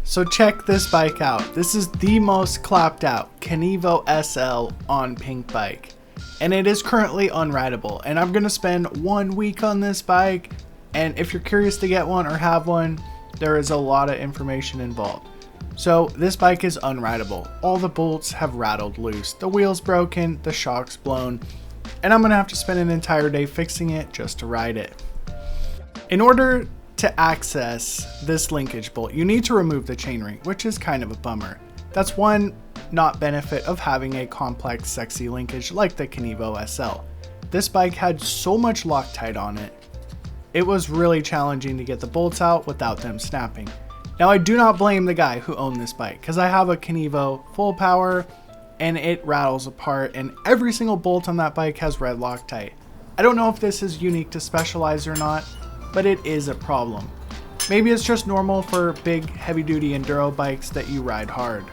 So check this bike out. This is the most clapped out Kenevo SL on pink bike. And it is currently unrideable. And I'm gonna spend 1 week on this bike. And if you're curious to get one or have one, there is a lot of information involved. So this bike is unrideable. All the bolts have rattled loose. The wheel's broken, the shock's blown. And I'm gonna have to spend an entire day fixing it just to ride it. In order to access this linkage bolt, you need to remove the chainring, which is kind of a bummer. That's one not benefit of having a complex, sexy linkage like the Kenevo SL. This bike had so much Loctite on it. It was really challenging to get the bolts out without them snapping. Now I do not blame the guy who owned this bike, because I have a Kenevo full power and it rattles apart, and every single bolt on that bike has red Loctite. I don't know if this is unique to Specialized or not, but it is a problem. Maybe it's just normal for big heavy duty enduro bikes that you ride hard.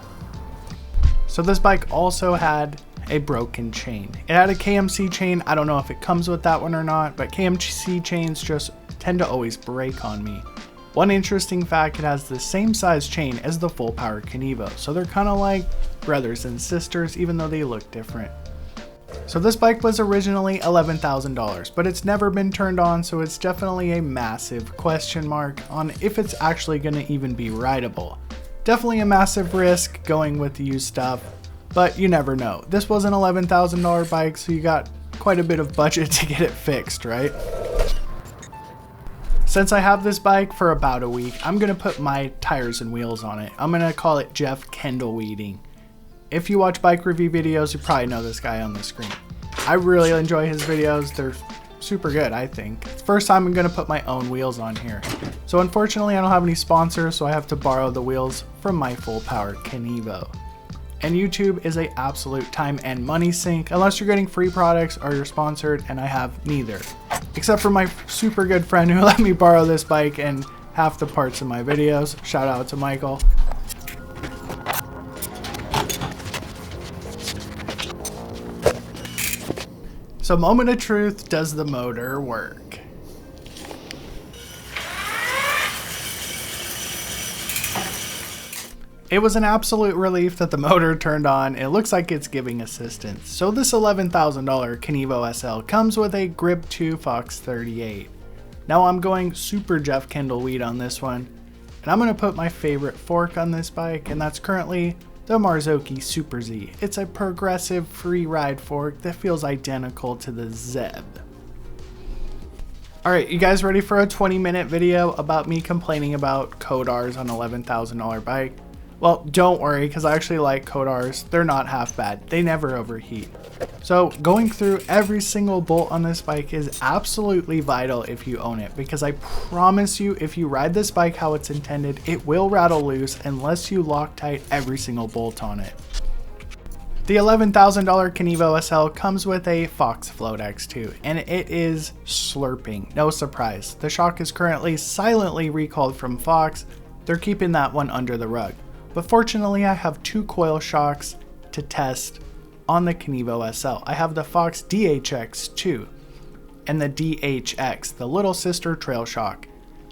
So this bike also had a broken chain. It had a KMC chain. I don't know if it comes with that one or not, but KMC chains just tend to always break on me. One interesting fact, it has the same size chain as the full power Kenevo. So they're kind of like brothers and sisters, even though they look different. So this bike was originally $11,000, but it's never been turned on, so it's definitely a massive question mark on if it's actually going to even be rideable. Definitely a massive risk going with the used stuff, but you never know. This was an $11,000 bike, so you got quite a bit of budget to get it fixed, right? Since I have this bike for about a week, I'm going to put my tires and wheels on it. I'm going to call it Jeff Kendall Weeding. If you watch bike review videos, you probably know this guy on the screen. I really enjoy his videos. They're super good, I think. It's the first time I'm going to put my own wheels on here. So unfortunately, I don't have any sponsors, so I have to borrow the wheels from my full power Kenevo. And YouTube is an absolute time and money sink unless you're getting free products or you're sponsored, and I have neither. Except for my super good friend who let me borrow this bike and half the parts of my videos. Shout out to Michael. So moment of truth, does the motor work? It was an absolute relief that the motor turned on. It looks like it's giving assistance. So this $11,000 Kenevo SL comes with a Grip 2 Fox 38. Now I'm going super Jeff Kendall Weed on this one. And I'm going to put my favorite fork on this bike, and that's currently the Marzocchi Super Z. It's a progressive free ride fork that feels identical to the Zeb. Alright, you guys ready for a 20-minute video about me complaining about Codars on an $11,000 bike? Well, don't worry, because I actually like Codars. They're not half bad. They never overheat. So going through every single bolt on this bike is absolutely vital if you own it, because I promise you, if you ride this bike how it's intended, it will rattle loose unless you Loctite every single bolt on it. The $11,000 Kenevo SL comes with a Fox Float X2, and it is slurping. No surprise. The shock is currently silently recalled from Fox. They're keeping that one under the rug. But fortunately, I have two coil shocks to test on the Kenevo SL. I have the Fox DHX2 and the DHX, the little sister trail shock.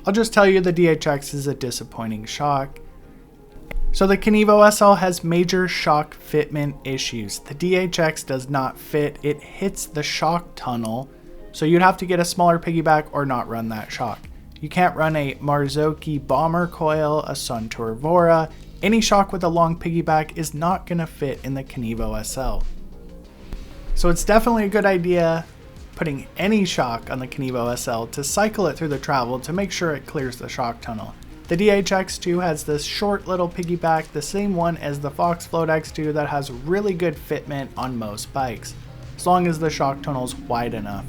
I'll just tell you the DHX is a disappointing shock. So the Kenevo SL has major shock fitment issues. The DHX does not fit. It hits the shock tunnel, so you'd have to get a smaller piggyback or not run that shock. You can't run a Marzocchi bomber coil, a Suntour Vora. Any shock with a long piggyback is not going to fit in the Kenevo SL. So it's definitely a good idea putting any shock on the Kenevo SL to cycle it through the travel to make sure it clears the shock tunnel. The DHX2 has this short little piggyback, the same one as the Fox Float X2, that has really good fitment on most bikes, as long as the shock tunnel is wide enough.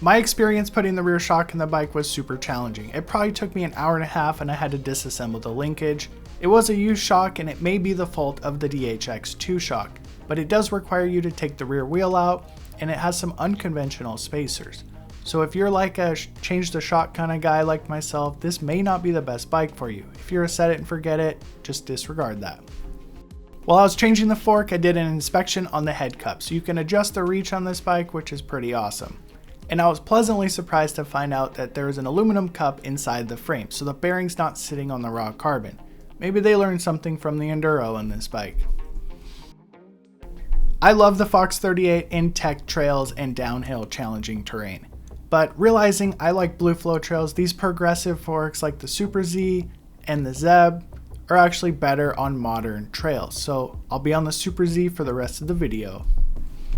My experience putting the rear shock in the bike was super challenging. It probably took me an hour and a half, and I had to disassemble the linkage. It was a used shock, and it may be the fault of the DHX2 shock, but it does require you to take the rear wheel out, and it has some unconventional spacers. So if you're like a change the shock kind of guy like myself, this may not be the best bike for you. If you're a set it and forget it, just disregard that. While I was changing the fork, I did an inspection on the head cup, so you can adjust the reach on this bike, which is pretty awesome. and I was pleasantly surprised to find out that there is an aluminum cup inside the frame, so the bearing's not sitting on the raw carbon. Maybe they learned something from the Enduro on this bike. I love the Fox 38 in tech trails and downhill challenging terrain, but realizing I like blue flow trails, these progressive forks like the Super Z and the Zeb are actually better on modern trails, so I'll be on the Super Z for the rest of the video.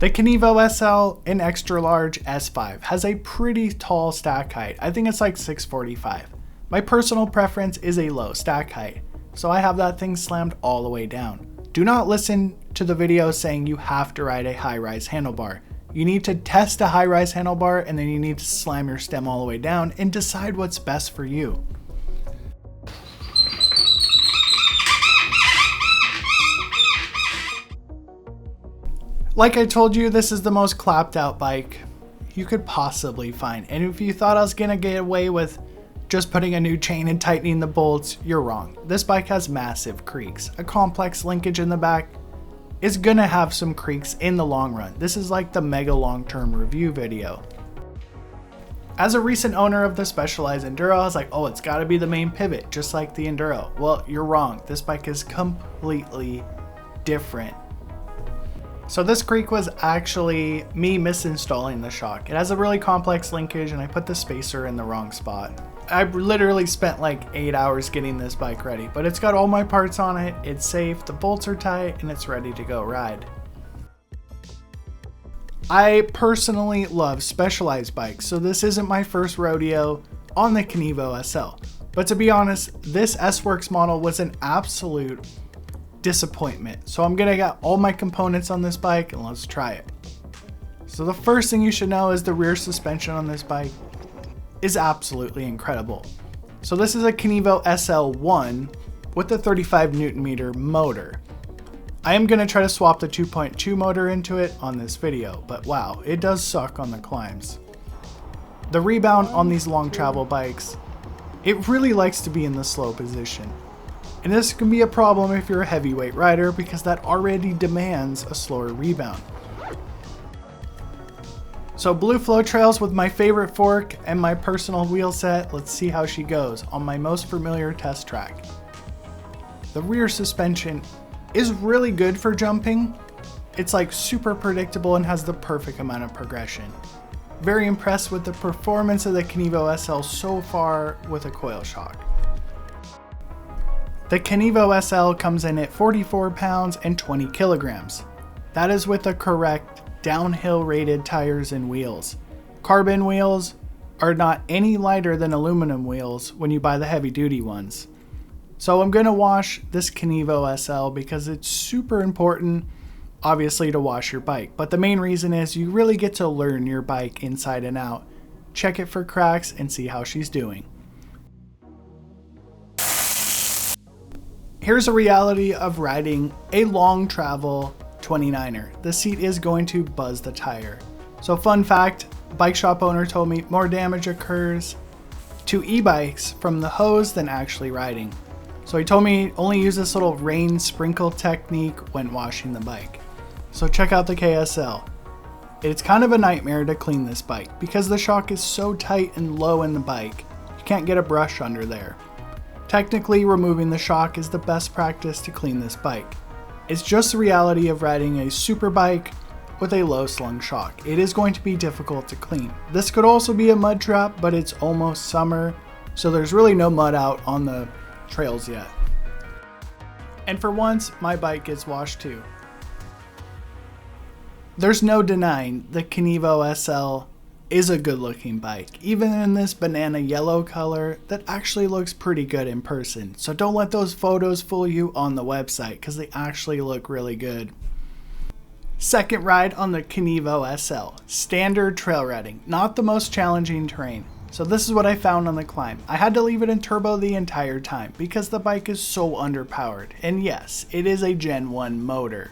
The Kenevo SL in extra large S5 has a pretty tall stack height. I think it's like 645. My personal preference is a low stack height, so I have that thing slammed all the way down. Do not listen to the video saying you have to ride a high-rise handlebar. You need to test a high-rise handlebar, and then you need to slam your stem all the way down and decide what's best for you. Like I told you, this is the most clapped out bike you could possibly find. And if you thought I was gonna get away with just putting a new chain and tightening the bolts, you're wrong. This bike has massive creaks. A complex linkage in the back is gonna have some creaks in the long run. This is like the mega long-term review video. As a recent owner of the Specialized Enduro, I was like, oh, it's gotta be the main pivot, just like the Enduro. Well, you're wrong. This bike is completely different. So this creak was actually me misinstalling the shock. It has a really complex linkage and I put the spacer in the wrong spot. I literally spent like 8 hours getting this bike ready, but it's got all my parts on it, it's safe, the bolts are tight, and it's ready to go ride. I personally love Specialized bikes, so this isn't my first rodeo on the Kenevo SL. But to be honest, this S-Works model was an absolute disappointment. So I'm gonna get all my components on this bike and let's try it. So the first thing you should know is the rear suspension on this bike is absolutely incredible. So this is a Kenevo SL1 with a 35 Newton meter motor. I am gonna try to swap the 2.2 motor into it on this video, but wow, it does suck on the climbs. The rebound on these long travel bikes, it really likes to be in the slow position. And this can be a problem if you're a heavyweight rider because that already demands a slower rebound. So blue flow trails with my favorite fork and my personal wheel set, let's see how she goes on my most familiar test track. The rear suspension is really good for jumping. It's like super predictable and has the perfect amount of progression. Very impressed with the performance of the Kenevo SL so far with a coil shock. The Kenevo SL comes in at 44 pounds and 20 kilograms. That is with the correct downhill rated tires and wheels. Carbon wheels are not any lighter than aluminum wheels when you buy the heavy duty ones. So I'm going to wash this Kenevo SL because it's super important, obviously, to wash your bike. But the main reason is you really get to learn your bike inside and out. Check it for cracks and see how she's doing. Here's a reality of riding a long travel 29er. The seat is going to buzz the tire. So fun fact, bike shop owner told me more damage occurs to e-bikes from the hose than actually riding. So he told me only use this little rain sprinkle technique when washing the bike. So check out the KSL. It's kind of a nightmare to clean this bike because the shock is so tight and low in the bike, you can't get a brush under there. Technically, removing the shock is the best practice to clean this bike. It's just the reality of riding a super bike with a low slung shock. It is going to be difficult to clean. This could also be a mud trap, but it's almost summer, so there's really no mud out on the trails yet. And for once, my bike gets washed too. There's no denying the Kenevo SL is a good looking bike, even in this banana yellow color that actually looks pretty good in person. So don't let those photos fool you on the website because they actually look really good. Second ride on the Kenevo SL, standard trail riding, not the most challenging terrain. So this is what I found on the climb. I had to leave it in turbo the entire time because the bike is so underpowered. And yes, it is a Gen 1 motor.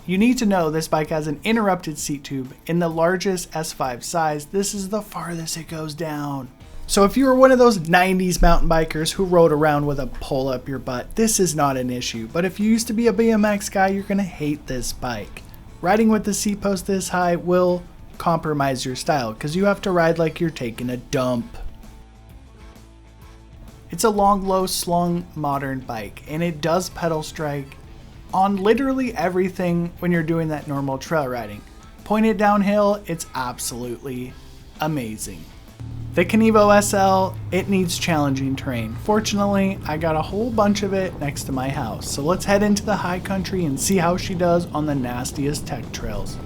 You need to know this bike has an interrupted seat tube in the largest S5 size. This is the farthest it goes down. So if you were one of those 90s mountain bikers who rode around with a pole up your butt, this is not an issue. But if you used to be a BMX guy, you're gonna hate this bike. Riding with the seat post this high will compromise your style because you have to ride like you're taking a dump. It's a long, low slung modern bike, and it does pedal strike on literally everything when you're doing that normal trail riding. Point it downhill, it's absolutely amazing. The Kenevo SL, it needs challenging terrain. Fortunately, I got a whole bunch of it next to my house, so let's head into the high country and see how she does on the nastiest tech trails.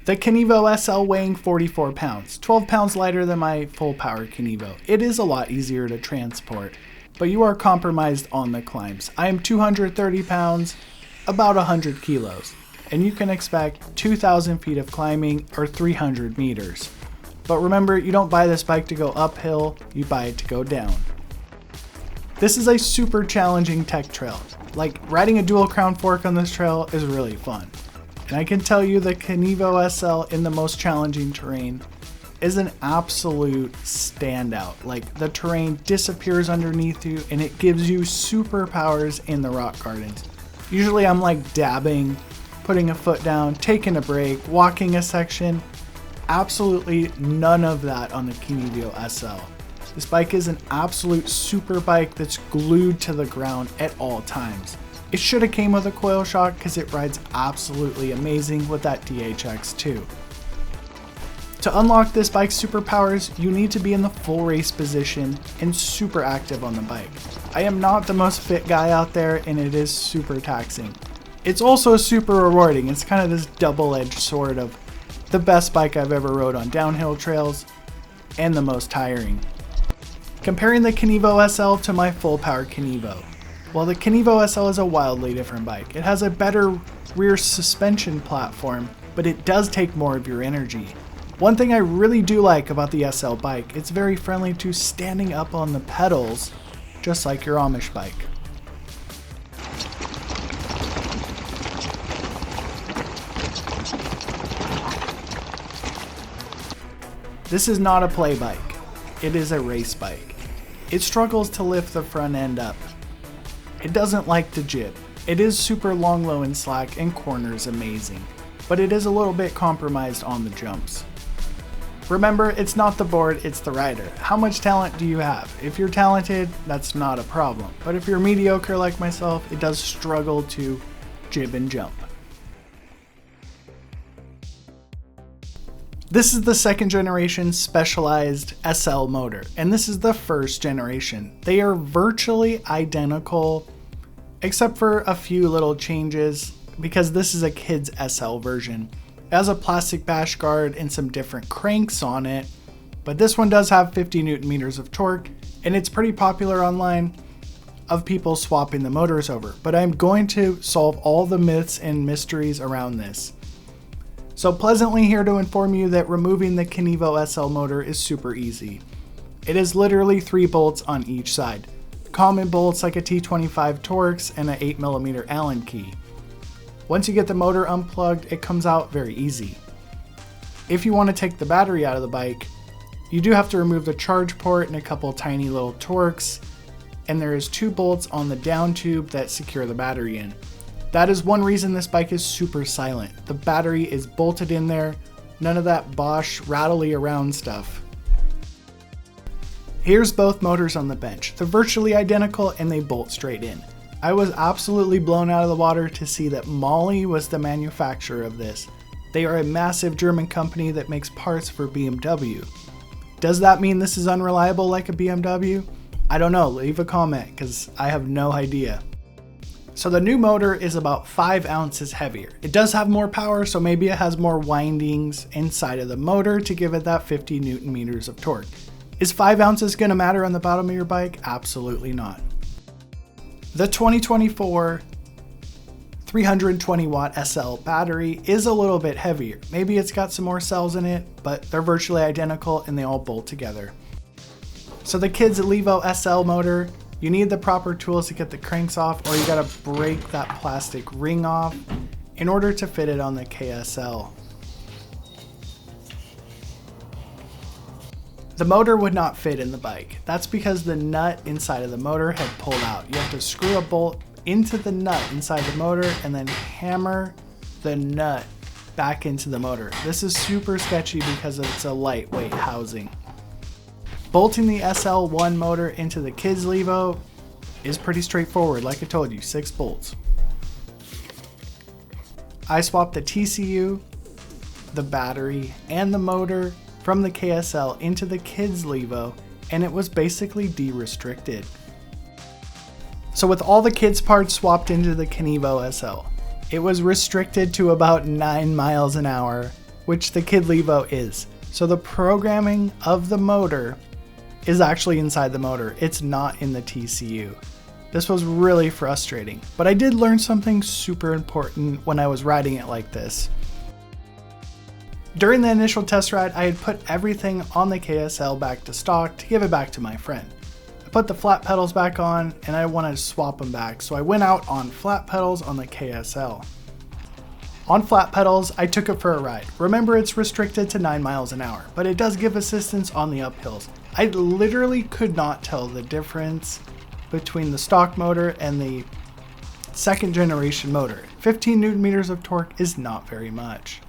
The Kenevo SL weighing 44 pounds, 12 pounds lighter than my full power Kenevo. It is a lot easier to transport, but you are compromised on the climbs. I am 230 pounds, about 100 kilos, and you can expect 2,000 feet of climbing or 300 meters. But remember, you don't buy this bike to go uphill, you buy it to go down. This is a super challenging tech trail. Like, riding a dual crown fork on this trail is really fun. And I can tell you the Kenevo SL in the most challenging terrain is an absolute standout. Like, the terrain disappears underneath you and it gives you superpowers in the rock gardens. Usually I'm like dabbing, putting a foot down, taking a break, walking a section. Absolutely none of that on the Kenevo SL. This bike is an absolute super bike that's glued to the ground at all times. It should have came with a coil shock because it rides absolutely amazing with that DHX2. To unlock this bike's superpowers, you need to be in the full race position and super active on the bike. I am not the most fit guy out there and it is super taxing. It's also super rewarding. It's kind of this double-edged sword of the best bike I've ever rode on downhill trails and the most tiring. Comparing the Kenevo SL to my full power Kenevo. Well, the Kenevo SL is a wildly different bike. It has a better rear suspension platform, but it does take more of your energy. One thing I really do like about the SL bike, it's very friendly to standing up on the pedals, just like your Amish bike. This is not a play bike, it is a race bike. It struggles to lift the front end up. It doesn't like to jib. It is super long, low, and slack, and corners amazing, but it is a little bit compromised on the jumps. Remember, it's not the board, it's the rider. How much talent do you have? If you're talented, that's not a problem, but if you're mediocre like myself, it does struggle to jib and jump. This is the second generation specialized SL motor, and this is the first generation. They are virtually identical, except for a few little changes, because this is a kid's SL version. It has a plastic bash guard and some different cranks on it, but this one does have 50 Newton meters of torque, and it's pretty popular online of people swapping the motors over, but I'm going to solve all the myths and mysteries around this. So pleasantly here to inform you that removing the Kenevo SL motor is super easy. It is literally 3 bolts on each side. Common bolts like a T25 Torx and an 8mm Allen key. Once you get the motor unplugged, it comes out very easy. If you want to take the battery out of the bike, you do have to remove the charge port and a couple tiny little Torx, and there is 2 bolts on the down tube that secure the battery in. That is one reason this bike is super silent. The battery is bolted in there, none of that Bosch rattly around stuff. Here's both motors on the bench. They're virtually identical and they bolt straight in. I was absolutely blown out of the water to see that Molly was the manufacturer of this. They are a massive German company that makes parts for BMW. Does that mean this is unreliable like a BMW? I don't know, leave a comment because I have no idea. So the new motor is about 5 ounces heavier. It does have more power, so maybe it has more windings inside of the motor to give it that 50 Newton meters of torque. Is 5 ounces gonna matter on the bottom of your bike? Absolutely not. The 2024 320 watt SL battery is a little bit heavier. Maybe it's got some more cells in it, but they're virtually identical and they all bolt together. So the kids' Reivew SL motor, you need the proper tools to get the cranks off, or you gotta break that plastic ring off in order to fit it on the KSL. The motor would not fit in the bike. That's because the nut inside of the motor had pulled out. You have to screw a bolt into the nut inside the motor and then hammer the nut back into the motor. This is super sketchy because it's a lightweight housing. Bolting the SL1 motor into the kids Reivew is pretty straightforward. Like I told you, 6 bolts. I swapped the TCU, the battery, and the motor from the KSL into the kids Reivew, and it was basically de-restricted. So with all the kids parts swapped into the Kenevo SL, it was restricted to about 9 miles an hour, which the kid Reivew is. So the programming of the motor is actually inside the motor. It's not in the TCU. This was really frustrating, but I did learn something super important when I was riding it like this. During the initial test ride, I had put everything on the KSL back to stock to give it back to my friend. I put the flat pedals back on and I wanted to swap them back, so I went out on flat pedals on the KSL. On flat pedals, I took it for a ride. Remember, it's restricted to 9 miles an hour, but it does give assistance on the uphills. I literally could not tell the difference between the stock motor and the second generation motor. 15 Newton meters of torque is not very much.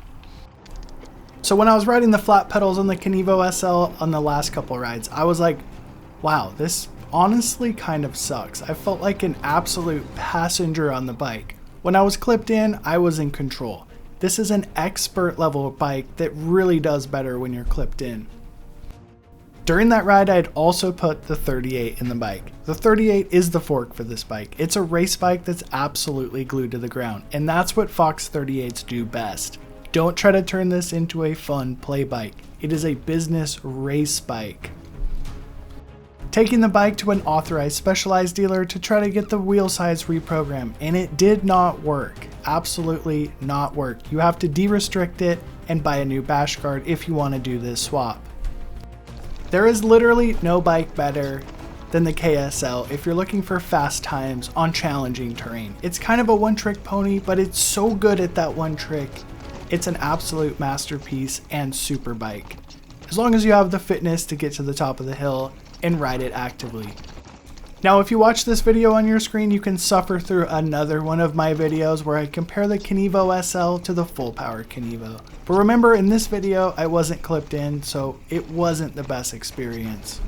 So when I was riding the flat pedals on the Kenevo SL on the last couple rides, I was like, wow, this honestly kind of sucks. I felt like an absolute passenger on the bike. When I was clipped in, I was in control. This is an expert level bike that really does better when you're clipped in. During that ride, I had also put the 38 in the bike. The 38 is the fork for this bike. It's a race bike that's absolutely glued to the ground, and that's what Fox 38s do best. Don't try to turn this into a fun play bike. It is a business race bike. Taking the bike to an authorized Specialized dealer to try to get the wheel size reprogrammed, and it did not work. Absolutely not work. You have to de-restrict it and buy a new bash guard if you want to do this swap. There is literally no bike better than the KSL if you're looking for fast times on challenging terrain. It's kind of a one-trick pony, but it's so good at that one trick. It's an absolute masterpiece and super bike. As long as you have the fitness to get to the top of the hill and ride it actively. Now, if you watch this video on your screen, you can suffer through another one of my videos where I compare the Kenevo SL to the full power Kenevo. But remember, in this video, I wasn't clipped in, so it wasn't the best experience.